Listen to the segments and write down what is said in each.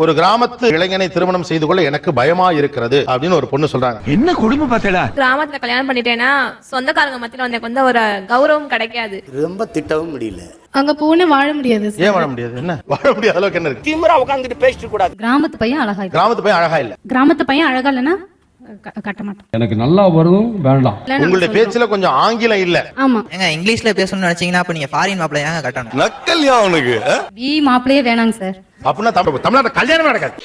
ஒரு கிராமத்து இளைஞனை திருமணம் செய்து கொள்ள எனக்கு பயமா இருக்கிறது அப்படின்னு ஒரு பொண்ணு சொல்றாங்க. என்ன குடும்பம் பார்த்தடா? கிராமத்துல கல்யாணம் பண்ணிட்டேன்னா சொந்தக்காரங்க மத்தியில எனக்கு வந்து ஒரு கௌரவம் கிடைக்காது. ரொம்ப திட்டவும் முடியல. அங்க போன வாழ முடியாது. ஏன் வாழ முடியாது? என்ன வாழ முடியாத அளவுக்கு என்ன இருக்கு? திமிரா உட்கார்ந்துட்டு பேசிட்டு கூடாது. கிராமத்து பையன் அழகா இல்ல. கிராமத்து பையன் அழகா இல்ல. கிராமத்து பையன் அழகா இல்லனா கட்ட மாட்டோம். எனக்கு நல்லா வரும் வேண்டாம். உங்களுடைய பேச்சுல கொஞ்சம் ஆங்கிலம் இல்ல. ஆமா. ஏங்க இங்கிலீஷ்ல பேசணும்னு நினைச்சீங்கன்னா அப்ப நீங்க ஃபாரின் மாப்பிள்ளை ஏங்க கட்டணும்? நக்கல்யா அவனுக்கு. வி மாப்பிளையே வேணாங்க சார். அப்படின்னா தமிழ்நாட்டுல கல்யாணம் நடக்காது.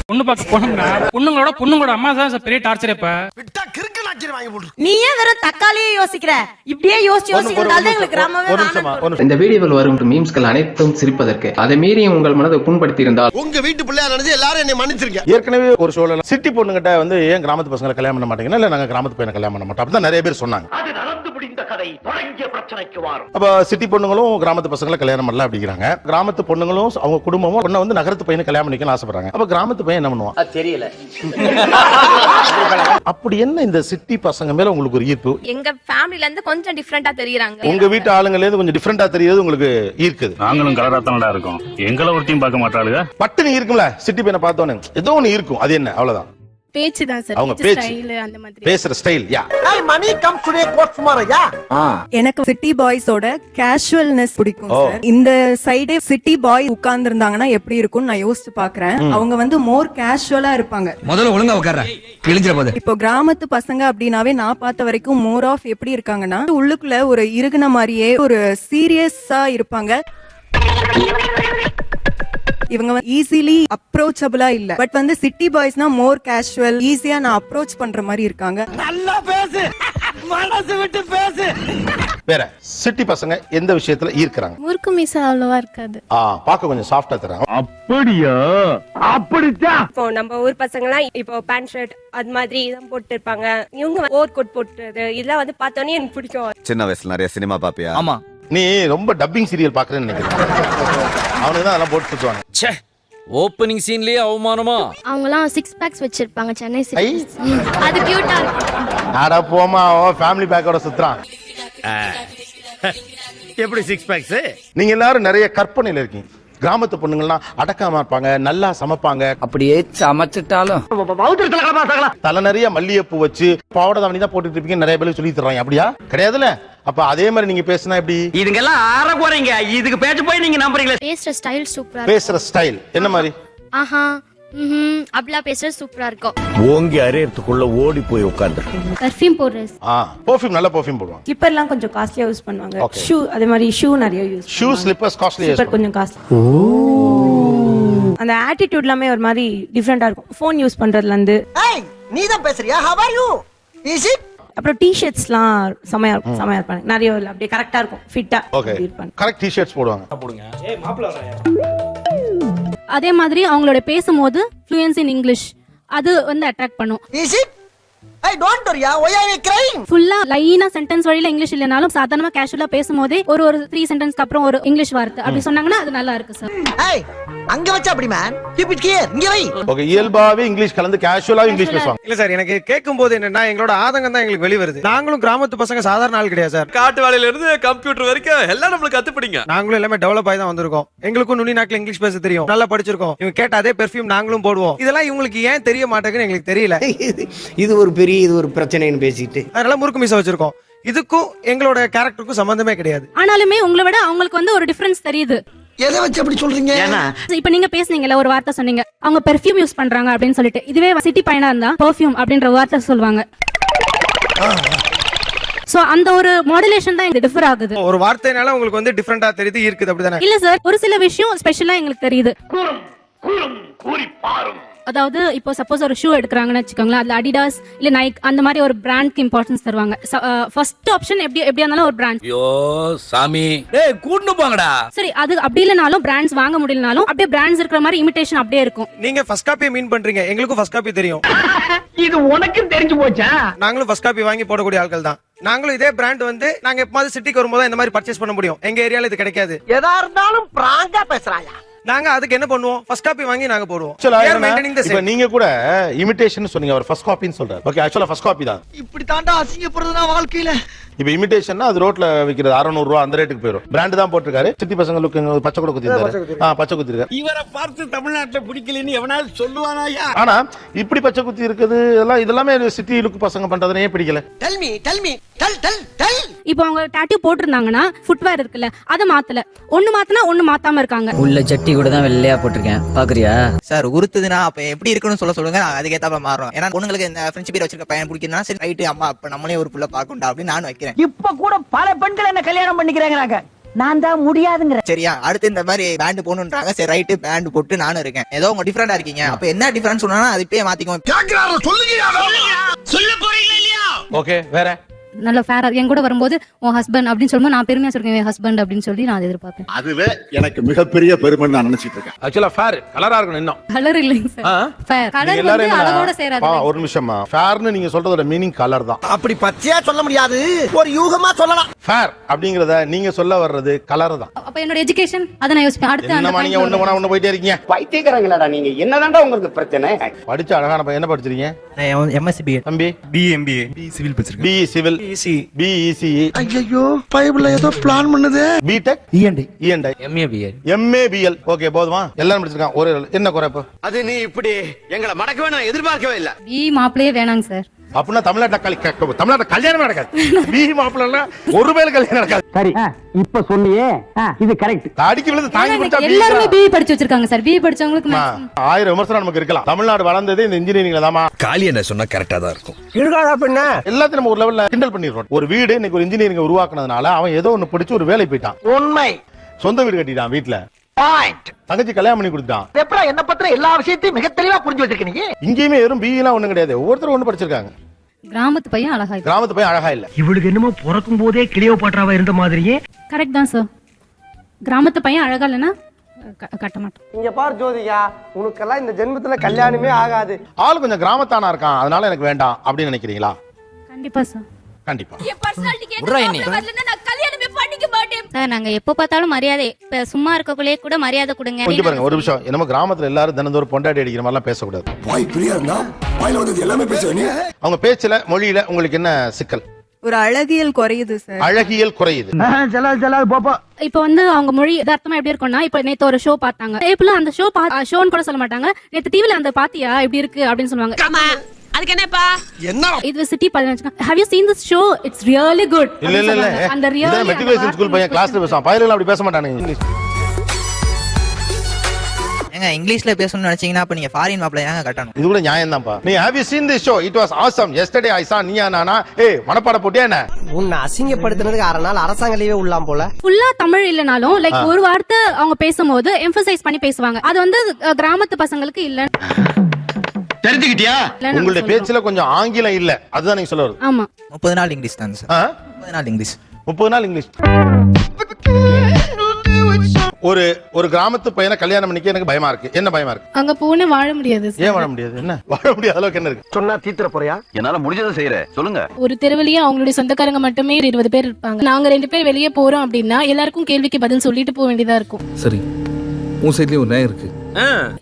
பொண்ணு பார்க்க போனோம்னா பொண்ணுங்களோட அம்மா தான் பெரிய டார்ச்சர். இப்ப விட்டா கிறுக்கு நாச்சிர வாங்கி போடு. நீ ஏன் வெறும் தக்காளியே யோசிக்கிற? இப்படியே யோசிக்கிறதால எங்களுக்கு கிராமமே. இந்த வீடியோவில் வரும் மீம்ஸ்கள் அனைத்தும் சிரிப்பதற்கு, அதை மீறி உங்கள் மனதை புண்படுத்தி இருந்தால் உங்க வீட்டு பிள்ளையா நினைச்சு எல்லாரும் என்னை மன்னிச்சிருங்க. ஏற்கனவே ஒரு சூழல் சிட்டி பொண்ணுகிட்ட வந்து ஏன் கிராமத்து பசங்களை கல்யாணம் பண்ண மாட்டீங்கன்னா, இல்ல நாங்க கிராமத்து பையனை கல்யாணம் பண்ண மாட்டோம் அப்படிதான் நிறைய பேர் சொன்னாங்க. அது நடந்து முடிந்த கதை தொடங்கிய பிரச்சனைக்கு வரும். அப்ப சிட்டி பொண்ணுங்களும் கிராமத்து பசங்களை கல்யாணம் பண்ணலாம் அப்படிங்கிறாங்க. கிராமத்து பொண்ணுங்களும் அவங்க குடும்பமும் பொண்ணை வந்து நகரத்து பையனை கல்யாணம் பண்ணிக்கலாம் ஆசைப்படுறாங்க. அப்ப கிராமத்து பையன் என்ன பண்ணுவான்? தெரியல. அப்படி என்ன இந்த சிட்டி பசங்க மேல உங்களுக்கு ஒரு ஈர்ப்பு? எங்க ஃபேமிலில இருந்து கொஞ்சம் டிஃபரெண்டா தெரியுறாங்க. உங்க வீட்டு ஆளுங்களே கொஞ்சம் டிஃபரெண்டா தெரியுது உங்களுக்கு ஈர்க்குது. நாங்களும் கலராத்தனடா இருக்கோம். எங்களை ஒருத்தையும் பார்க்க மாட்டாளுங்க. பட்டுன்னு இருக்கும்ல சிட்டி பையனை பார்த்தோன்னே ஏதோ ஒன்னு இருக்கும். அது என்ன? அவ்வளவுதான். பேச்சு தான் சார். அவங்க பேச்சு ஸ்டைல் அந்த மாதிரி. பேசுற ஸ்டைல். யா. ஏய் Mani come today go tomorrow yeah. எனக்கு சிட்டி பாய்ஸோட கேஷுவல்னஸ் பிடிக்கும் சார். இந்த சைடே சிட்டி பாய் உட்கார்ந்து இருந்தாங்கன்னா எப்படி இருக்கும்னு நான் யோசிச்சு பாக்குறேன். அவங்க வந்து மோர் கேஷுவலா இருப்பாங்க. முதல்ல ஒழுங்கா உட்கார்ற. கிழிஞ்சிர போது. இப்போ கிராமத்து பசங்க அப்படினாவே நான் பார்த்த வரைக்கும் மோர் ஆஃப் எப்படி இருக்காங்கன்னா உள்ளுக்குள்ள ஒரு இறுகுன மாதிரியே ஒரு சீரியஸா இருப்பாங்க. இவங்க ஈஸிலி அப்ரோச்சபிளா இல்ல. பட் வந்து சிட்டி பாய்ஸ்னா மோர் கேஷுவல், ஈஸியா நான் அப்ரோச் பண்ற மாதிரி இருக்காங்க. நல்லா பேசு. மனசு விட்டு பேசு. வேற சிட்டி பசங்க எந்த விஷயத்துல ஈர்க்கறாங்க? முறுக்கு மீசை அவ்வளவா இருக்காது. பாக்க கொஞ்சம் சாஃப்ட்டா தராங்க. அப்படியா? அப்படிதான். இப்போ நம்ம ஊர் பசங்கலாம் இப்போ பேண்ட் ஷர்ட் அது மாதிரி தான் போட்டு இருப்பாங்க. இவங்க ஓவர் கோட் போட்டுறது இதெல்லாம் வந்து பார்த்தோன்னே எனக்கு பிடிக்கும். சின்ன வயசுல நிறைய சினிமா பாப்பியா? ஆமா. நீ ரொம்ப டப்பிங் சீரியல் பாக்குறேன்னு நினைக்கிறேன். அவனுக்கு தான் அதெல்லாம் போட்டு சுத்துவாங்க. ச்சே, ஓப்பனிங் சீன்லயே அவமானமா. அவங்கலாம் 6 பேக்ஸ் வச்சிருப்பாங்க சென்னை சிட்டி. அது கியூட்டா இருக்கும். ஆடா போமா, ஃபேமிலி பேக்கோட சுத்துறான். எப்படி 6 பேக்ஸ்? நீங்க எல்லாரும் நிறைய கற்பனையில இருக்கீங்க. கிராமத்து பொண்ணுங்கள்லாம் அடக்காம இருப்பாங்க, நல்லா சமைப்பாங்க. அப்படியே சமைச்சிட்டாலும் தலை நிறைய மல்லிகைப்பூ வச்சு பாவாடை தாவணி தான் போட்டுட்டு இருப்பீங்க நிறைய பேருக்கு சொல்லி தர்றாங்க. அப்படியா? கிடையாதுல. அப்ப அதே மாதிரி நீங்க பேசினா எப்படி? இதுங்கெல்லாம் ஆற போறீங்க. இதுக்கு பேச்சு போய் நீங்க நம்புறீங்களா? பேசுற ஸ்டைல் சூப்பரா. பேசுற ஸ்டைல் என்ன மாதிரி? ஆஹா அப்படிலாம் பேசுறது சூப்பரா இருக்கும். ஓங்கி அரையறதுக்குள்ள ஓடி போய் உட்கார்ந்து பெர்ஃப்யூம் போடுறது. பெர்ஃப்யூம் நல்ல பெர்ஃப்யூம் போடுவாங்க. ஸ்லிப்பர்லாம் கொஞ்சம் காஸ்ட்லியா யூஸ் பண்ணுவாங்க. ஷூ அதே மாதிரி ஷூ நிறைய use. Shoe slippers costly. Slipper கொஞ்சம் காஸ்ட்லி. அந்த ஆட்டிட்யூட் எல்லாமே ஒரு மாதிரி டிஃபரெண்டா இருக்கும். ஃபோன் யூஸ் பண்றதுல இருந்து. ஏய் நீ தான் பேசுறியா? How are you? Is it? அப்புறம் டி-ஷர்ட்ஸ்லாம் செமையா இருக்கும். செமையா இருப்பாங்க. நிறைய அப்படியே கரெக்டா இருக்கும். ஃபிட்டா இருப்பாங்க. கரெக்ட் டி-ஷர்ட்ஸ் போடுவாங்க. ஏய் மாப்ள அதே மாதிரி அவங்களோட பேசும்போது ஃப்ளூயன்சி இன் இங்கிலீஷ் அது வந்து அட்ராக்ட் பண்ணும். Is it? I don't worry. why are you crying? ஃபுல்லா லைனா சென்டென்ஸ் வழியில இங்கிலீஷ் இல்லனாலும் சாதாரணமா கேஷுவலா பேசும்போதே ஒரு 3 சென்டென்ஸ்க்கு அப்புறம் ஒரு இங்கிலீஷ் வார்த்தை அப்படி சொன்னாங்கன்னா அது நல்லா இருக்கு சார். ஏய் அங்க வச்ச அப்படி மேன். Keep it here. இங்க வை. ஓகே, இயல்பாவே இங்கிலீஷ் கலந்து கேஷுவலா இங்கிலீஷ் பேசுவாங்க. இல்ல சார், எனக்கு கேட்கும்போது என்னன்னா எங்களோட ஆதங்கம் தான் எங்களுக்கு வெளிய வருது. நாங்களும் கிராமத்து பசங்க சாதாரண ஆள் கிடையாது சார். காட்டு வேலையில இருந்து கம்ப்யூட்டர் வரைக்கும் எல்லாம் நம்மளுக்கு கத்துப்பிடிங்க. நாங்களும் எல்லாமே டெவலப் ஆகி தான் வந்திருக்கோம். எங்களுக்கும் நுனி நாக்குல இங்கிலீஷ் பேச தெரியும், நல்லா படிச்சிருக்கோம். இவங்க கேட்ட அதே பெர்ஃப்யூம் நாங்களும் போடுவோம். இதெல்லாம் இவங்களுக்கு ஏன் தெரிய மாட்டேங்குன்னு எங்களுக்கு தெரியல. இது ஒரு பிரச்சனைன்னு பேசிட்டு அதனால முறுக்கு மீசை வச்சிருக்கோம். இதுக்கும் எங்களோட கேரக்டருக்கும் சம்பந்தமே கிடையாது. ஆனாலுமே உங்களை விட அவங்களுக்கு வந்து ஒரு டிஃபரன்ஸ் தெரியுது. எதை வச்சு அப்படி சொல்றீங்க? இப்ப நீங்க பேசுனீங்கல ஒரு வார்த்தை சொன்னீங்க, அவங்க பெர்ஃப்யூம் யூஸ் பண்றாங்க அப்படின்னு சொல்லிட்டு. இதுவே சிட்டி பையனா இருந்தா பெர்ஃப்யூம் அப்படின்ற வார்த்தை சொல்லுவாங்க. சோ அந்த ஒரு மாடுலேஷன் தான் இது டிஃபர் ஆகுது. ஒரு வார்த்தைனால உங்களுக்கு வந்து டிஃபரெண்டா தெரியுது, இருக்குது அப்படிதானே? இல்ல சார், ஒரு சில விஷயம் ஸ்பெஷலா எங்களுக்கு தெரியுது. அதாவது இப்போ சப்போஸ் ஒரு ஷூ எடுக்கறாங்கன்னு வெச்சுக்கோங்களேன், அதுல அடிடாஸ் இல்ல நைக் அந்த மாதிரி ஒரு பிராண்ட்க்கு இம்பார்ட்டன்ஸ் தருவாங்க. ஃபர்ஸ்ட் ஆப்ஷன் எப்படியா இருந்தாலும் ஒரு பிராண்ட். ஐயோ சாமி, டேய் கூண்டு போங்கடா. சரி, அது அப்படி இல்லனாலும் பிராண்ட்ஸ் வாங்க முடியலனாலும் அப்படியே பிராண்ட்ஸ் இருக்கிற மாதிரி இமிடேஷன் அப்படியே இருக்கும். நீங்க ஃபர்ஸ்ட் காப்பி மீன் பண்றீங்க, எங்களுக்கும் ஃபர்ஸ்ட் காப்பி தெரியும். இது உனக்கு தெரிஞ்சு போச்சா? நாங்களும் ஃபர்ஸ்ட் காப்பி வாங்கி போடக்கூடிய ஆட்கள் தான். நாங்களும் இதே பிராண்ட் வந்து நாங்க எப்பமாவது சிட்டிக்கு வரும்போது இந்த மாதிரி பர்ச்சேஸ் பண்ண முடியும். எங்க ஏரியால இது கிடைக்காது. எதா இருந்தாலும் பிராங்கா பேசுறாயா? நாங்க அதுக்கு என்ன பண்ணுவோம், ஃபர்ஸ்ட் காப்பி வாங்கி நாங்க போடுவோம். Actually, We are maintaining the இப்ப same. நீங்க கூட இமிடேஷன் சொன்னீங்க, அவர் ஃபர்ஸ்ட் காப்பின்னு சொல்றாரு. ஓகே, ஆக்சுவலா ஃபர்ஸ்ட் காப்பி தான். இப்படி தாண்டா அசிங்கப்படுறதுனா வாழ்க்கையில. இப்ப இமிடேஷன்னா அது ரோட்ல விக்கிறது 600 ரூபா அந்த ரேட்டுக்கு போயிடும். பிராண்ட் தான் போட்டிருக்காரு. சிட்டி பசங்க லுக்கு பச்சை கூட குத்தி இருக்காரு. பச்சை குத்தி இருக்காரு. இவரை பார்த்து தமிழ்நாட்டுல பிடிக்கலன்னு எவனாவது சொல்லுவானாயா? ஆனா இப்படி பச்சை குத்தி இருக்குது இதெல்லாமே சிட்டி லுக் பசங்க பண்றதுனே பிடிக்கல. Tell me, tell. இப்போ அவங்க டாட்டூ போட்டிருந்தாங்கன்னா ஃபுட்வேர் இருக்குல்ல அதை மாத்தல, ஒண்ணு மாத்தினா ஒண்ணு மாத்தாம இருக்காங்க. உள்ள ஜட்டி கூட தான் வெள்ளையா போட்டிருக்கேன் பாக்குறியா சார்? உறுத்துதுன்னா அப்ப எப்படி இருக்குன்னு சொல்லுங்க, அதுக்கேத்தாப்ப மாறும். ஏன்னா பொண்ணுங்களுக்கு இந்த ஃப்ரெண்ட்ஸ் பேர் வச்சிருக்க பையன் பிடிக்குதுன்னா சரி ரைட்டு, அம்மா அப்ப நம்மளே ஒரு புள்ள பாக்கணும்டா அப்படின்னு நான் வைக்கிறேன். இப்ப கூட பல பெண்கள் என்ன கல்யாணம் பண்ணிக்கிறாங்க, நான் தான் முடியாதுங்கிற. சரியா, அடுத்து இந்த மாதிரி பேண்ட் போடணுன்றாங்க, சரி ரைட்டு பேண்ட் போட்டு நானும் இருக்கேன். ஏதோ உங்க டிஃபரெண்டா இருக்கீங்க, அப்ப என்ன டிஃபரன்ஸ் சொன்னா அது இப்பயே மாத்திக்குவோம். சொல்ல போறீங்களா இல்லையா? ஓகே, வேற நல்ல ஃபேரா என் கூட வரும்போது உன் ஹஸ்பண்ட் அப்படின்னு சொல்லும்போது நான் பெருமையா சொல்றேன் என் ஹஸ்பண்ட் அப்படின்னு சொல்லி நான் எதிர்பார்ப்பேன். அதுவே எனக்கு மிகப்பெரிய பெருமை நான் நினைச்சிட்டு இருக்கேன். ஆக்சுவலா ஃபேர் கலரா இருக்கணும். இன்னும் கலர் இல்லைங்க சார், ஃபேர் கலர் நீங்க எல்லாரும் வந்து என்ன- அழகோட சேராது. ஒரு நிமிஷமா, ஃபேர்னு நீங்க சொல்றதோட மீனிங் கலர் தான். அப்படி பச்சையா சொல்ல முடியாது, ஒரு யூகமா சொல்லலாம். ஃபேர் அப்படிங்கறத நீங்க சொல்ல வர்றது கலர் தான். அப்ப என்னோட எஜுகேஷன் அதை நான் யோசிப்பேன். அடுத்து அந்த என்னமா நீங்க ஒண்ணு போனா ஒண்ணு போயிட்டே இருக்கீங்க. பைத்தியக்காரங்களாடா நீங்க, என்னதான்டா உங்களுக்கு பிரச்சனை? படிச்ச அழகான பையன். என்ன படிச்சிருக்கீங்க எம்எஸ்சி தம்பி? BMBA சிவில் படிச்சிருக்கேன். BE சிவில், BECE, ஐயோ பைபிள்ல ஏதோ பிளான் பண்ணுது. BTech, E&I, MABL. ஓகே, போதுமா? எல்லாரும் படிச்சிருக்கான். ஒரு என்ன குறை இப்போ? அது நீ இப்படி எங்களை மடக்கவே நான் எதிர்பார்க்கவே இல்ல. பி மாப்பிளையே வேணாங்க சார். அப்படின்னா தமிழ்நாட்டுல கல்யாணமே நடக்காது. BE மாப்பிள்ளை ஒரு மேல கல்யாணம் நடக்காது. சரி, இப்ப சொன்னியே இது கரெக்ட். தாடிக்கு விழுந்து தாங்கி பிடிச்சா எல்லாருமே பிஇ படிச்சு வச்சிருக்காங்க சார். பிஇ படிச்சவங்களுக்கு 1000 விமர்சனம் நமக்கு இருக்கலாம். தமிழ்நாடு வளர்ந்ததே இந்த இன்ஜினியரிங்ல தாமா. காளி என்ன சொன்னா கரெக்டா தான் இருக்கும். இருக்காடா பின்ன எல்லாத்தையும் நம்ம ஒரு லெவல்ல கிண்டல் பண்ணிடுறோம். ஒரு வீடு இன்னைக்கு ஒரு இன்ஜினியரிங் உருவாக்குனதுனால அவன் ஏதோ ஒண்ணு படிச்சு ஒரு வேலை போயிட்டான். உண்மை. சொந்த வீடு கட்டிட்டான், வீட்டுல பாயிண்ட். தங்கச்சி கல்யாணம் பண்ணி கொடுத்தான். எப்படா என்ன பத்திர எல்லா விஷயத்தையும் மிக தெளிவா புரிஞ்சு வச்சிருக்கீங்க. இங்கேயுமே வெறும் BE எல்லாம் ஒண்ணும் கிடையாது. ஒவ்வொருத்தரும் ஒண்ணு படிச்சிருக்காங்க. கிராமத்து பையன் அழகா இருக்கு. கிராமத்து பையன் அழகா இல்ல. இவளுக்கு என்னமோ பிறக்கும் போதே கிளியோபாட்ராவா இருந்த மாதிரியே. கரெக்ட் தான் சார். கிராமத்து பையன் அழகா இல்லைன்னா கட்ட மாட்டோம். இங்க பார் ஜோதிகா, உனக்கெல்லாம் இந்த ஜென்மத்துல கல்யாணமே ஆகாது. ஆள் கொஞ்சம் கிராமத்தானா இருக்கான், அதனால எனக்கு வேண்டாம் அப்படின்னு நினைக்கிறீங்களா? கண்டிப்பா சார். கண்டிப்பா. சார் நாங்க எப்ப பார்த்தாலும் மரியாதை, சும்மா இருக்கக்குள்ளே கூட மரியாதை கொடுங்க. கொஞ்சம் பாருங்க ஒரு நிமிஷம். என்னமோ கிராமத்துல எல்லாரும் தினந்தோறும் பொண்டாட்டி அடிக்கிற மாதிரிலாம் பேசக்கூடாது. அவங்க பேச்சுல மொழியில உங்களுக்கு என்ன சிக்கல்? ஒரு அழகியல் குறையுது சார். அழகியல் குறையுது. இப்ப வந்து அவங்க மொழி யதார்த்தமா எப்படி இருக்கும்னா, இப்ப நேத்து ஒரு ஷோ பார்த்தாங்க. இப்ப அந்த ஷோன்னு கூட சொல்ல மாட்டாங்க. நேத்து டிவில அந்த பாத்தியா இப்படி இருக்கு அப்படின்னு சொல்லுவாங்க. அதுக்கு என்னப்பா என்ன இது சிட்டி பாருங்க. Have you seen this show? It's really good. இல்ல அந்த ரியல் மெட்ரிகுலேஷன் ஸ்கூல் பையன் கிளாஸ்ல பேசுவான். பையன்கள் அப்படி பேச மாட்டானுங்க. இங்கிலீஷ் ஏங்க இங்கிலீஷ்ல பேசணும்னு நினைச்சீங்கன்னா அப்ப நீங்க ஃபாரின் மாப்பிளை ஏங்க கட்டணும்? இது கூட நியாயம் தான்ப்பா. நீ have you seen this show? It was awesome. Yesterday I saw Neeya Naana. ஏய் மனப்பாட போட்டியா என்ன? உன்னை அசிங்கப்படுத்துறதுக்கு அரை நாள் அரசாங்க லீவே உள்ளாம் போல. ஃபுல்லா தமிழ் இல்லனாலும் லைக் ஒரு வார்த்தை அவங்க பேசும்போது எம்பசைஸ் பண்ணி பேசுவாங்க. அது வந்து கிராமத்து பசங்களுக்கு இல்ல. தெரிஞ்சுக்கிட்டியா? உங்களுடைய பேச்சுல கொஞ்சம் ஆங்கிலம் இல்ல, அதுதான் நீங்க சொல்ல வருது. ஆமா, 30 நாள் இங்கிலீஷ் தான் சார். 30 நாள் இங்கிலீஷ். 30 நாள் இங்கிலீஷ். ஒரு கிராமத்து பையனை கல்யாணம் பண்ணிக்க எனக்கு பயமா இருக்கு. என்ன பயமா இருக்கு? அங்க போனே வாழ முடியாது. ஏன் வாழ முடியாது? என்ன வாழ முடியாத அளவுக்கு என்ன இருக்கு? சொன்னா தீத்துற போறியா? என்னால முடிஞ்சதை செய்யறேன், சொல்லுங்க. ஒரு தெருவிலேயே அவங்களுடைய சொந்தக்காரங்க மட்டுமே 20 பேர் இருப்பாங்க. நாங்க 2 பேர் வெளியே போறோம் அப்படின்னா எல்லாருக்கும் கேள்விக்கு பதில் சொல்லிட்டு போக வேண்டியதா இருக்கும். சரி, உன் சைட்லயும் ஒரு நியாயம் இருக்கு.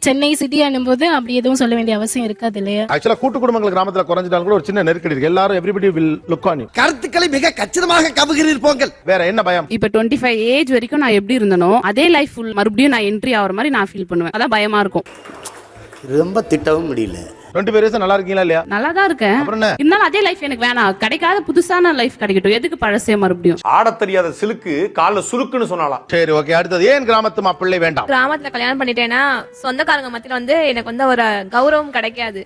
சென்னை சிட்டி ஆனும்போது அப்படி எதுவும் சொல்ல வேண்டிய அவசியம் இருக்காது இல்லையா? ஆக்சுவலா கூட்டு குடும்பங்கள் கிராமத்துல குறைஞ்சிட்டாலும் கூட ஒரு சின்ன நெருக்கடி இருக்கு. எல்லாரும் everybody will look on you. கருத்துக்களை மிக கச்சிதமாக கவுகிறீர் போங்கள். வேற என்ன பயம்? இப்ப 25 ஏஜ் வரைக்கும் நான் எப்படி இருந்தனோ அதே லைஃப் ஃபுல் மறுபடியும் நான் என்ட்ரி ஆகிற மாதிரி நான் ஃபீல் பண்ணுவேன். அதான் பயமா இருக்கும். ரொம்ப திட்டவும் முடியல. 25 வயசு நல்லா இருக்கீங்களா இல்லையா? நல்லா தான் இருக்கேன். இருந்தாலும் அதே லைஃப் எனக்கு வேணாம். கிடைக்காத புதுசான லைஃப் கிடைக்கட்டும். எதுக்கு பழசே மறுபடியும்? ஆட தெரியாத சிலுக்கு கால சுருக்குன்னு சொன்னாலாம். சரி, ஓகே. அடுத்தது ஏன் கிராமத்து மாப்பிள்ளை வேண்டாம்? கிராமத்துல கல்யாணம் பண்ணிட்டேன்னா சொந்தக்காரங்க மத்தியில வந்து எனக்கு வந்து ஒரு கௌரவம் கிடைக்காது.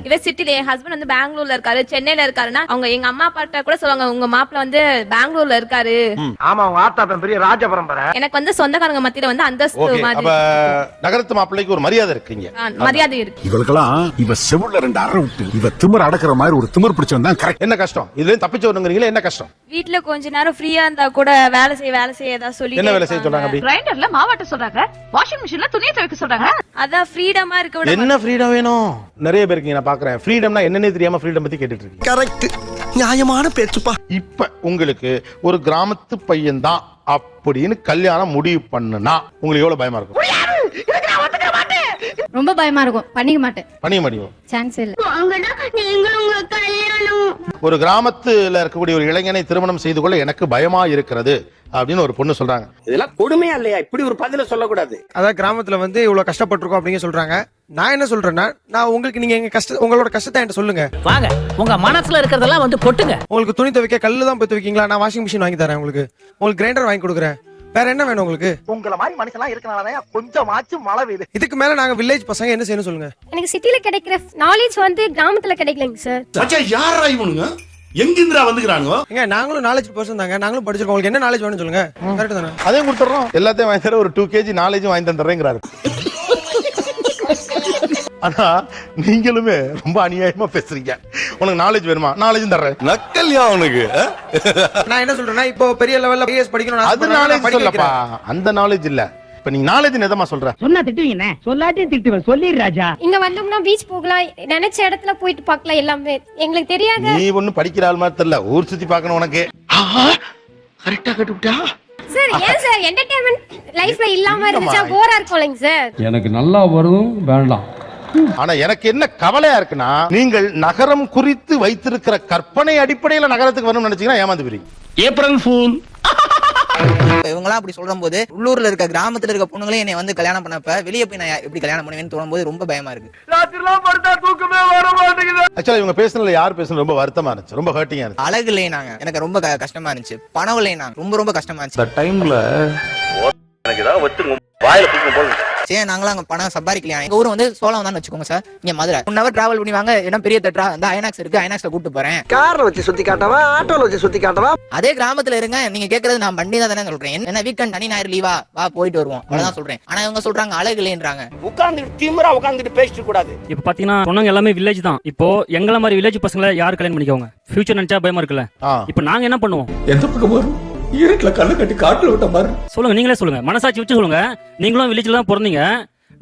இதே சிட்டில என் ஹஸ்பண்ட் வந்து பெங்களூர்ல இருக்காரு, சென்னையில இருக்காருன்னா அவங்க எங்க அம்மா அப்பாட்ட கூட சொல்லுவாங்க உங்க மாப்பிள்ள வந்து பெங்களூர்ல இருக்காரு. ஆமா, அவங்க ஆத்தா பெரிய ராஜ பரம்பரை. எனக்கு வந்து சொந்தக்காரங்க மத்தியில வந்து அந்தஸ்து மாதிரி அப்ப நகரத்து மாப்பிள்ளைக்கு ஒரு மரியாதை இருக்குங்க. மரியாதை இருக்கு. இவளுக்கெல்லாம் இவ செவுள்ள 2 அறை விட்டு இவ திமிர் அடக்குற மாதிரி ஒரு திமிர் பிடிச்சவன் தான் கரெக்ட். என்ன கஷ்டம்? இதுல தப்பிச்சு வரணுங்கிறீங்களா? என்ன கஷ்டம்? வீட்டுல கொஞ்ச நேரம் ஃப்ரீயா இருந்தா கூட வேலை செய்ய ஏதாவது சொல்லி என்ன வேலை செய்ய சொல்றாங்க? அப்படி கிரைண்டர்ல மாவாட்ட சொல்றாங்க, வாஷிங் மிஷின்ல துணியை துவைக்க சொல்றாங்க. அதான் ஃப்ரீடமா இருக்க. என்ன ஃப்ரீடம் வேணும்? நிறைய பேருக்கு இருக்கீங்க நான் பாக்குறேன். ஃப்ரீடம்னா என்னன்னே தெரியாம ஃப்ரீடம் பத்தி கேட்டுட்டு இருக்கீங்க. கரெக்ட், நியாயமான பேச்சுப்பா. இப்ப உங்களுக்கு ஒரு கிராமத்து பையன் தான் அப்படின்னு கல்யாணம் முடிவு பண்ணுனா உங்களுக்கு எவ்வளவு பயமா இருக்கும்? ரொம்ப பயமா இருக்கும். பண்ணிக்க மாட்டேன். பண்ணிக்க முடியும்? சான்ஸ் இல்ல. ஒரு கிராமத்துல இருக்கக்கூடிய ஒரு இளைஞனை திருமணம் செய்து கொள்ள எனக்கு பயமா இருக்கிறது அப்படின்னு ஒரு பொண்ணு சொல்றாங்க. இதெல்லாம் கொடுமையா இல்லையா? இப்படி ஒரு பதில சொல்லக்கூடாது. அதான் கிராமத்துல வந்து இவ்வளவு கஷ்டப்பட்டிருக்கோம் அப்படிங்க சொல்றாங்க. நான் என்ன சொல்றேன்னா, நான் உங்களுக்கு நீங்க எங்க உங்களோட கஷ்டத்தை என்கிட்ட சொல்லுங்க. வாங்க, உங்க மனசுல இருக்கிறதெல்லாம் வந்து கொட்டுங்க. உங்களுக்கு துணி துவைக்க கல்லு தான் போய் துவைக்கீங்களா? நான் வாஷிங் மிஷின் வாங்கி தரேன் உங்களுக்கு. உங்களுக்கு கிரைண்டர் வாங்கி கொடுக்குறேன். வேற என்ன வேணும் உங்களுக்கு? உங்கள மாதிரி மனுஷன்லாம் இருக்கனாலதான் கொஞ்சமாச்சும் மழை பெய்யுது. இதுக்கு மேல நாங்க வில்லேஜ் பசங்க என்ன செய்யணும் சொல்லுங்க. எனக்கு சிட்டில கிடைக்கிற நாலேஜ் வந்து கிராமத்துல கிடைக்கலங்க சார். யாரா இவனுங்க எங்கிந்திரா வந்துக்கிறாங்க? ஏங்க நாங்களும் நாலேஜ் பர்சன் தாங்க, நாங்களும் படிச்சிருக்கோம். உங்களுக்கு என்ன நாலேஜ் வேணும் சொல்லுங்க. கரெக்ட் தானே? அதையும் கொடுத்துறோம். எல்லாத்தையும் வாங்கி தர ஒரு 2 kg நாலேஜும் வாங்கி தந்துடுறேங்கிறாரு. ஆனா நீங்களுமே ரொம்ப அநியாயமா பேசுறீங்க. உனக்கு நாலேஜ் வேணுமா? நாலேஜும் தர்றேன். நக்கல்யா அவனுக்கு. நான் என்ன சொல்றேன்னா, இப்போ பெரிய லெவல்ல பிஎஸ் படிக்கணும். அது நாலேஜ் சொல்லப்பா, அந்த நாலேஜ் இல்ல. இப்ப நீ நாலேஜ் எதமா சொல்ற? சொன்னா திட்டுவீங்க, சொல்லாட்டி திட்டுவேன். சொல்லிடு ராஜா. இங்க வந்தோம்னா பீச் போகலாம், நினைச்ச இடத்துல போயிட்டு பார்க்கலாம். எல்லாமே எங்களுக்கு தெரியாது. நீ ஒண்ணும் படிக்கிற ஆள் மாதிரி தெரியல. ஊர் சுத்தி பார்க்கணும் உனக்கு. கரெக்டா கட்டுவிட்டா சார். ஏன் சார் என்டர்டெயின்மென்ட் லைஃப்ல இல்லாம இருந்துச்சா போரா இருக்கும்லங்க சார்? எனக்கு நல்லா வரும் வேண்டாம். ஆனா எனக்கு என்ன கவலையா இருக்குன்னா, நீங்கள் நகரம் குறித்து வைத்திருக்கிற கற்பனை அடிப்படையில நகரத்துக்கு வரணும்னு நினைச்சீங்கன்னா ஏமாந்து போறீங்க. April fool. இவங்களாம் அப்படி சொல்லும் போது உள்ளூர்ல இருக்க கிராமத்துல இருக்க பொண்ணுங்களே என்னை வந்து கல்யாணம் பண்ணப்ப வெளியே போய் நான் எப்படி கல்யாணம் பண்ணுவேன்னு தோணும் போது ரொம்ப பயமா இருக்கு. ஆக்சுவலா இவங்க பேசுனதுல யார் பேசுறது ரொம்ப வருத்தமா இருந்துச்சு, ரொம்ப ஹர்ட்டிங்கா இருந்துச்சு. அழகு இல்லைனாங்க, எனக்கு ரொம்ப கஷ்டமா இருந்துச்சு. பணம் இல்லைனாங்க, ரொம்ப ரொம்ப கஷ்டமா இருந்துச்சு. இந்த டைம்ல எனக்கு ஏதாவது வச்சுங்க வாயில பூக்கும் போது. சரி, நாங்களும் அங்க பணம் சம்பாதிக்கலையா? எங்க ஊர் வந்து சோழம் தான் வச்சுக்கோங்க சார். இங்க மதுரை 1 hour டிராவல் பண்ணி வாங்க. இடம் பெரிய தேட்டரா இந்த ஐநாக்ஸ் இருக்கு, ஐநாக்ஸ்ல கூட்டு போறேன். கார்ல வச்சு சுத்தி காட்டவா, ஆட்டோல வச்சு சுத்தி காட்டவா? அதே கிராமத்துல இருங்க. நீங்க கேக்குறது நான் வண்டி தான் தானே சொல்றேன். என்ன வீக்கெண்ட் சனி ஞாயிறு லீவா வா போயிட்டு வருவோம், அவ்வளவுதான் சொல்றேன். ஆனா இவங்க சொல்றாங்க அழகு இல்லைன்றாங்க. உட்கார்ந்துட்டு திமிரா உட்கார்ந்துட்டு பேசிட்டு கூடாது. இப்ப பாத்தீங்கன்னா பொண்ணுங்க எல்லாமே வில்லேஜ் தான். இப்போ எங்கள மாதிரி வில்லேஜ் பசங்களை யார் கல்யாணம் பண்ணிக்கோங்க? ஃபியூச்சர் நினைச்சா பயமா இருக்குல்ல. இப்போ நாங்க என்ன பண்ணுவோம்? எந்த பக்கம் வரும்? இருட்டுல கண்ணு கட்டி காட்டுல விட்ட மாதிரி. சொல்லுங்க, நீங்களே சொல்லுங்க. மனசாட்சி வச்சு சொல்லுங்க. நீங்களும் வில்லேஜ்ல தான் பிறந்தீங்க,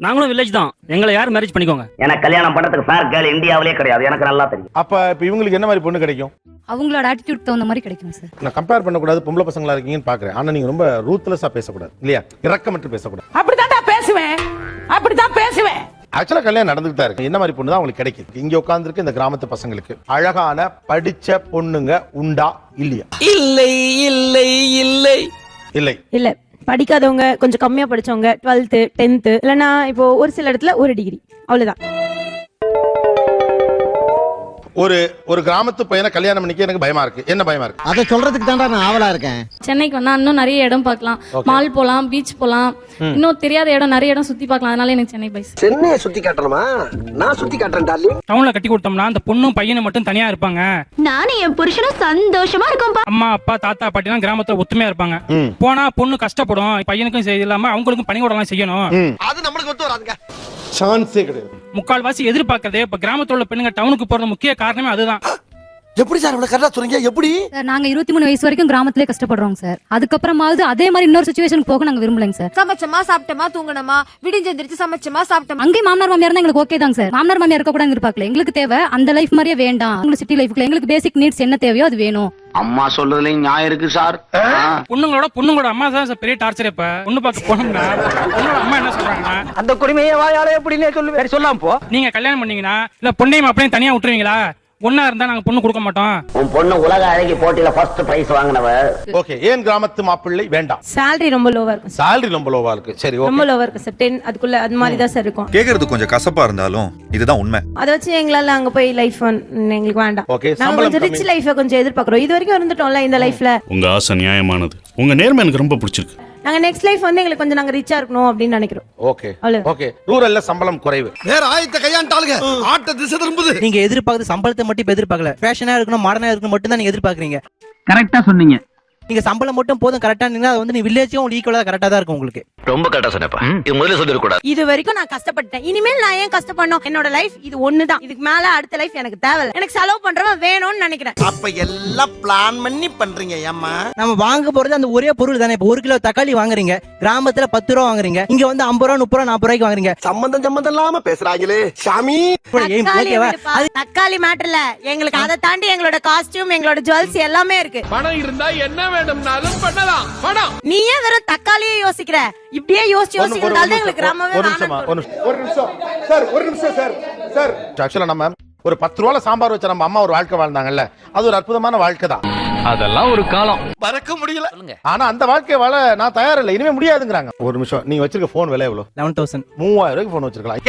நாங்களும் வில்லேஜ் தான். எங்களை யார் மேரேஜ் பண்ணிக்கோங்க? எனக்கு கல்யாணம் பண்றதுக்கு ஃபேர் கேர்ள் இந்தியாவிலே கிடையாது, எனக்கு நல்லா தெரியும். அப்ப இப்ப இவங்களுக்கு என்ன மாதிரி பொண்ணு கிடைக்கும்? அவங்களோட ஆட்டிடியூட் தகுந்த மாதிரி கிடைக்கும் சார். நான் கம்பேர் பண்ணக்கூடாது, பொம்பளை பசங்களா இருக்கீங்கன்னு பாக்குறேன். ஆனா நீங்க ரொம்ப ரூத்லெஸ்ஸா பேசக்கூடாது இல்லையா? இரக்கமற்று பேசக்கூடாது. அப்படிதான் பேசுவேன், அப்படிதான் பேசுவேன். ஆக்சுவலா கல்யாணம் நடந்துட்டு தான் இருக்கு. என்ன மாதிரி பொண்ணு தான் உங்களுக்கு கிடைக்குது? இங்க உட்கார்ந்துருக்கு இந்த கிராமத்து பசங்களுக்கு அழகான படிச்ச பொண்ணுங்க உண்டா இல்லையா? இல்லை இல்லை இல்லை இல்லை இல்ல, படிக்காதவங்க, கொஞ்சம் கம்மியா படிச்சவங்க, 12th 10th இல்லனா இப்போ ஒரு சில இடத்துல 1 டிகிரி, அவ்வளவுதான். ஒரு கிராமத்து பையனை கல்யாணம் பண்ணிக்க எனக்கு பயமா இருக்கு. என்ன பயமா இருக்கு? அத சொல்றதுக்கு தான்டா நான் ஆவலா இருக்கேன். சென்னைக்கு வந்தா இன்னும் நிறைய இடம் பார்க்கலாம். மால் போலாம், பீச் போலாம், இன்னும் தெரியாத இடம் நிறைய இடம் சுத்தி பார்க்கலாம். அதனால எனக்கு சென்னை பைஸ். சென்னையை சுத்தி காட்டணுமா? நான் சுத்தி காட்டுறேன் டார்லிங். டவுன்ல கட்டி கொடுத்தோம்னா அந்த பொண்ணும் பையனும் மட்டும் தனியா இருப்பாங்க. நானும் என் புருஷனும் சந்தோஷமா இருக்கோம். அம்மா அப்பா தாத்தா பாட்டிலாம் கிராமத்துல ஒத்துமையா இருப்பாங்க. போனா பொண்ணு கஷ்டப்படும், பையனுக்கும் செய்யலாம அவங்களுக்கும் பணிவிடலாம் செய்யணும். அது நம்மளுக்கு ஒத்து வராதுங்க. சான்ஸே கிடையாது. முக்கால்வாசி எதிர்பார்க்கறதே இப்ப கிராமத்துல உள்ள பெண்ணுங்க டவுனுக்கு போறது முக்கிய காரணமே அதுதான். எப்படி சார் இவ்வளவு கரெக்டா சொல்றீங்க? எப்படி சார், நாங்க 23 வயசு வரைக்கும் கிராமத்திலே கஷ்டப்படுறோம் சார். அதுக்கப்புறமாவது அதே மாதிரி இன்னொரு சிச்சுவேஷனுக்கு போக நாங்க விரும்பலைங்க சார். சமைச்சமா சாப்பிட்டமா தூங்கணுமா, விடிஞ்செந்திரிச்சு சமைச்சமா சாப்பிட்டமா. அங்கே மாமனார் மாமியார் தான் எங்களுக்கு ஓகே தாங்க சார். மாமனார் மாமியார் இருக்க கூட எதிர்பார்க்கல. எங்களுக்கு தேவை அந்த லைஃப் மாதிரியே வேண்டாம். உங்களுக்கு சிட்டி லைஃப்ல எங்களுக்கு பேசிக் நீட்ஸ் என்ன தேவையோ அது வேணும். அம்மா சொல்றதுலயும் நியாயம் இருக்கு சார். பொண்ணுங்களோட அம்மா தான் சார் பெரிய டார்ச்சர். இப்ப பொண்ணு பார்க்க போனோம்னா பொண்ணோட அம்மா என்ன சொல்றாங்கன்னா, அந்த குடிமையை வாயால எப்படினே சொல்லு. சரி சொல்லாம் போ. நீங்க கல்யாணம் பண்ணீங்கன்னா இல்ல பொண்ணையும் அப்படியே தனியா விட்டுருவீங்களா? ஒன்னா இருந்தா நாங்க பொண்ணு கொடுக்க மாட்டோம். உன் பொண்ணு உலக அழகி போட்டியில ஃபர்ஸ்ட் பிரைஸ் வாங்கினவ. ஓகே, ஏன் கிராமத்து மாப்பிள்ளை வேண்டாம்? salary ரொம்ப லோவா இருக்கும். salary ரொம்ப லோவா இருக்கு. சரி, ஓகே, ரொம்ப லோவா இருக்கு சார். 10 அதுக்குள்ள அது மாதிரி தான் சார் இருக்கும். கேக்குறது கொஞ்சம் கசப்பா இருந்தாலும் இதுதான் உண்மை. அத வச்சு எங்களால அங்க போய் லைஃப் எங்களுக்கு வேண்டாம். ஓகே, நாங்க கொஞ்சம் ரிச் லைஃப கொஞ்சம் எதிர்பார்க்கறோம். இது வரைக்கும் இருந்துட்டோம்ல இந்த லைஃப்ல. உங்க ஆசை நியாயமானது, உங்க நேர்மை எனக்கு ரொம்ப பிடிச்சிருக்கு. நாங்க நெக்ஸ்ட் லைஃப் வந்து எங்களுக்கு கொஞ்சம் நாங்க ரிச்சா இருக்கணும் அப்படின்னு நினைக்கிறோம். Okay okay. ரூரல்ல சம்பளம் குறைவு. வேற ஆயத்த கையாண்டாளுங்க. ஆட்ட திசை திரும்புது. நீங்க எதிர்பார்க்கறது சம்பளத்தை மட்டும் இப்ப எதிர்பார்க்கல, ஃபேஷனா இருக்கணும், மாடர்னா இருக்கணும் மட்டும் தான் நீங்க எதிர்பார்க்கறீங்க. கரெக்டா சொன்னீங்க. நீங்க சம்பளம் மட்டும் போதும் கரெக்டா இருந்தீங்கன்னா அது வந்து நீ வில்லேஜும் ஈக்குவலா கரெக்டா தான் இருக்கும் உங்களுக்கு. ரொம்ப கரெக்டா சொன்னப்பா. இது முதல்ல சொல்லிருக்க கூடாது. இது வரைக்கும் நான் கஷ்டப்பட்டேன், இனிமேல் நான் ஏன் கஷ்டப்படணும்? என்னோட லைஃப் இது ஒண்ணுதான், இதுக்கு மேல அடுத்த லைஃப் எனக்கு தேவையில்ல. எனக்கு செலவு பண்றவன் வேணும்னு நினைக்கிறேன். அப்ப எல்லாம் பிளான் பண்ணி பண்றீங்க ஏமா? நம்ம வாங்க போறது அந்த ஒரே பொருள் தானே. இப்போ 1 கிலோ தக்காளி வாங்குறீங்க, கிராமத்துல 10 ரூபா வாங்குறீங்க, இங்க வந்து 50 ரூபா 30 ரூபா 40 ரூபாய்க்கு வாங்குறீங்க. சம்பந்தம் இல்லாம பேசுறாங்களே சாமி. தக்காளி மேட்டர் இல்ல எங்களுக்கு, அதை தாண்டி எங்களோட காஸ்டியூம், எங்களோட ஜுவல்ஸ் எல்லாமே இருக்கு. பணம் இருந்தா என்ன வேண்டும்னாலும் பண்ணலாம். பணம் நீ ஏன் வெறும் தக்காளியே யோசிக்கிற? இப்படியே யோசிக்கிறதால தான் எங்களுக்கு கிராமமே ஒரு நிமிஷம் சார். ஆக்சுவலா நம்ம ஒரு 10 ரூபால சாம்பார் வச்ச நம்ம அம்மா ஒரு வாழ்க்கை வாழ்ந்தாங்கல்ல, அது ஒரு அற்புதமான வாழ்க்கை தான். அதெல்லாம் ஒரு காலம். மறக்க முடியல. ஆனா அந்த வாழ்க்கை வாழ நான் தயார் இல்ல, இனிமே முடியாதுங்கறாங்க. ஒரு நிமிஷம், நீங்க வச்சிருக்க போன் விலை எவ்வளவு? 11,000. 3000 ரூபாய்க்கு போன் வச்சிருக்கலாம்.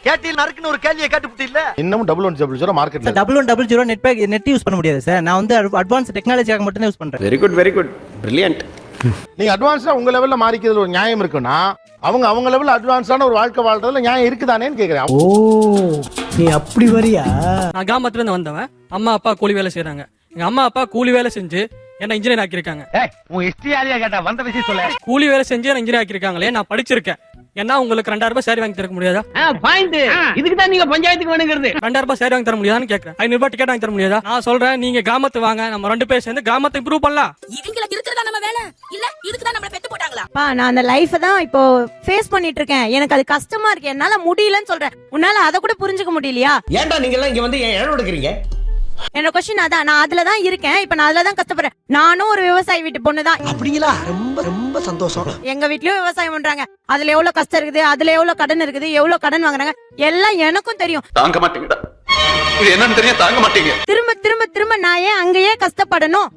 கேட்டில் நறுக்குன்னு ஒரு கேள்வியை கேட்டுப்புட்டு இல்ல. இன்னமும் 1100 மார்க்கெட்ல 1100 நெட் யூஸ் பண்ண முடியாது சார். நான் வந்து அட்வான்ஸ் டெக்னாலஜியாக மட்டும் தான் யூஸ் பண்றேன். Very good brilliant. நீங்க அட்வான்ஸா உங்க லெவல்ல மாறிக்கிறதுல ஒரு நியாயம் இருக்குன்னா, அவங்க லெவல்ல அட்வான்ஸான ஒரு வாழ்க்கை வாழ்றதுல நியாயம் இருக்குதானேன்னு கேக்குறேன். ஓ நீ அப்படி வரியா? நான் கிராமத்துல இருந்து வந்தவன். அம்மா அப்பா கூலி வேலை செய்யறாங்க. எங்க அம்மா அப்பா கூலி வேலை செஞ்சு என்ன இன்ஜினியர் ஆக்கியிருக்காங்க. உன் ஹிஸ்டரி யாரையா கேட்டா வந்த விஷயம் சொல்ல. கூலி வேலை செஞ்சு என்ன இன்ஜினியர் ஆக்கியிருக்காங்களே, நான் படிச்சிருக்கேன். ஏன்னா உங்களுக்கு 2000 ரூபாய் சேரி வாங்கி தர முடியாதா? பாயிண்ட். இதுக்கு தான் நீங்க பஞ்சாயத்துக்கு வேணுங்கிறது. 2000 ரூபாய் சேரி வாங்கி தர முடியாதான்னு கேக்குறேன். 500 ரூபாய் டிக்கெட் வாங்கி தர முடியாதா? நான் சொல்றேன், நீங்க கிராமத்து வாங்க, நம்ம 2 பேர் சேர்ந்து கிராமத்தை இம்ப்ரூவ் பண்ணலாம். இதுங்கள திருத்துறதா நம்ம வேலை இல்ல, இதுக்கு தான் நம்மள பெத்து போட்டாங்களா? பா நான் அந்த லைஃப் தான் இப்போ ஃபேஸ் பண்ணிட்டு இருக்கேன். எனக்கு அது கஷ்டமா இருக்கு, என்னால முடியலன்னு சொல்றேன். உன்னால அத கூட புரிஞ்சுக்க முடியலையா? ஏன்டா நீங்க எல்லாம் இங்க வந்து இடம் எடுக்கிறீங்க? என்னோட क्वेश्चन அதான். நான் அதுல தான் இருக்கேன், இப்ப நான் அதுல தான் கஷ்டப்படுறேன். நானும் ஒரு விவசாயி வீட்டு பொண்ணு தான். அப்படிங்களா? ரொம்ப ரொம்ப சந்தோஷம். எங்க வீட்லயும் விவசாயம் பண்றாங்க. அதுல எவ்வளவு கஷ்டம் இருக்குது, அதுல எவ்வளவு கடன் இருக்குது, எவ்வளவு கடன் வாங்குறாங்க, எல்லாம் எனக்கும் தெரியும். தாங்க மாட்டீங்கடா. இது என்னன்னு தெரியும், தாங்க மாட்டீங்க. திரும்ப திரும்ப திரும்ப நான் ஏன் அங்கேயே கஷ்டப்படணும்?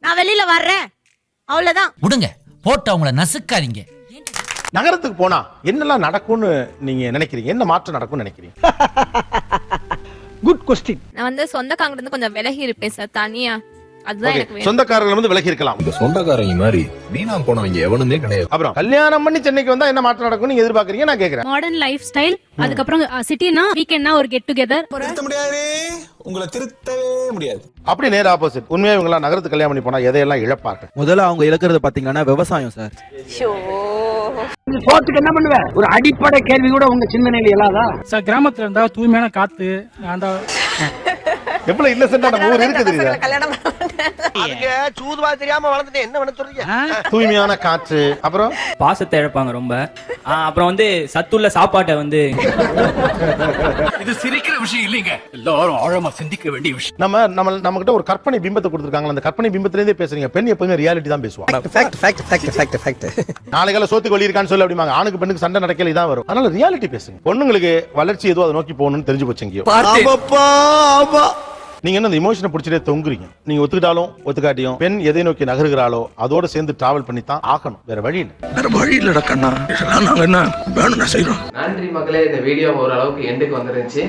நான் வெளியில வர்றேன், அவ்வளவுதான். விடுங்க, போட்டு அவங்கள நசுக்காதீங்க. நகரத்துக்கு போனா என்னெல்லாம் நடக்கும்னு நீங்க நினைக்கிறீங்க? என்ன மாற்றம் நடக்கும்னு நினைக்கிறீங்க? Good question. நான் வந்து சொந்தக்காரங்க இருந்து கொஞ்சம் விலகி இருப்பேன் சார், தனியா. அதுதான் எனக்கு வேணும். சொந்தக்காரர்கள் வந்து விலகி இருக்கலாம். இந்த சொந்தக்காரங்க மாதிரி வீணா போனவங்க எவனுமே கிடையாது. அப்புறம் கல்யாணம் பண்ணி சென்னைக்கு வந்தா என்ன மாற்றம் நடக்கும் நீங்க எதிர்பார்க்கறீங்க? நான் கேக்குறேன். மாடர்ன் லைஃப் ஸ்டைல், அதுக்கப்புறம் சிட்டினா வீக்கெண்ட்னா ஒரு கெட் டுகெதர். உங்களை திருத்தவே முடியாது. அப்படி நேர் ஆப்போசிட். உண்மையா இவங்க எல்லாம் நகரத்துக்கு கல்யாணம் பண்ணி போனா எதையெல்லாம் இழப்பார்கள்? முதல்ல அவங்க இழக்கிறது பாத்தீங்கன்னா விவசாயம் சார். போட்டுக்கு என்ன பண்ணுவ? ஒரு அடிப்படை கேள்வி கூட உங்க சிந்தனையில இல்லாதா? சார் கிராமத்துல இருந்தா தூய்மையான காத்து, அந்த எவ்வளவு இன்னசென்ட்டா நம்ம ஊர் இருக்குது தெரியுதா? அதுக்கு சூதுவா தெரியாம வளர்ந்துட்டு என்ன பண்ண சொல்றீங்க? தூய்மையான காற்று, அப்புறம் பாசத்தை இழப்பாங்க ரொம்ப. அப்புறம் வந்து சத்துள்ள சாப்பாட்டை வந்து இது சிரிக்கிற விஷயம் இல்லைங்க, எல்லாரும் ஆழமா சிந்திக்க வேண்டிய விஷயம். நம்ம கிட்ட ஒரு கற்பனை பிம்பத்தை கொடுத்திருக்காங்க. அந்த கற்பனை பிம்பத்தில இருந்தே பேசுறீங்க. பெண் எப்பவுமே ரியாலிட்டி தான் பேசுவாங்க. ஃபேக்ட். நாளைக்கு சோத்துக்கு வழி இருக்கான்னு சொல்லி அப்படிமாங்க. ஆணுக்கு பெண்ணுக்கு சண்டை நடக்கல இதான் வரும். அதனால ரியாலிட்டி பேசுங்க. பொண்ணுங்களுக்கு வளர்ச்சி ஏதோ அதை நோக்கி போகணும்னு தெரிஞ்சு போச்சுங்க. நீங்க என்ன இந்த இமோஷனை பிடிச்சிட்டே தொங்குறீங்க. நீங்க ஒத்துக்கிட்டாலும் ஒத்துக்காட்டியும் பெண் எதை நோக்கி நகருகிறாளோ அதோட சேர்ந்து டிராவல் பண்ணி தான் ஆகணும். வேற வழி இல்லை. வேற வழி இல்லடா கண்ணா. நாங்க என்ன வேணும்னா செய்யறோம். நன்றி மக்களே, இந்த வீடியோ ஓரளவுக்கு எண்டுக்கு வந்துருந்துச்சு.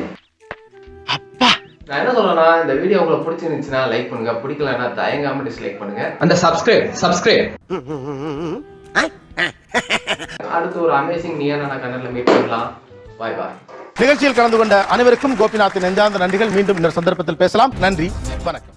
நான் என்ன சொல்றேன்னா, இந்த வீடியோ உங்களுக்கு பிடிச்சிருந்துச்சுன்னா லைக் பண்ணுங்க, பிடிக்கலன்னா தயங்காம டிஸ்லைக் பண்ணுங்க. அந்த சப்ஸ்கிரைப் அடுத்து ஒரு அமேசிங் நீயான கண்ணல மீட் பண்ணலாம். பாய் பாய். நிகழ்ச்சியில் கலந்து கொண்ட அனைவருக்கும் கோபிநாத்தின் நெஞ்சார்ந்த நன்றிகள். மீண்டும் இன்னொரு சந்தர்ப்பத்தில் பேசலாம். நன்றி, வணக்கம்.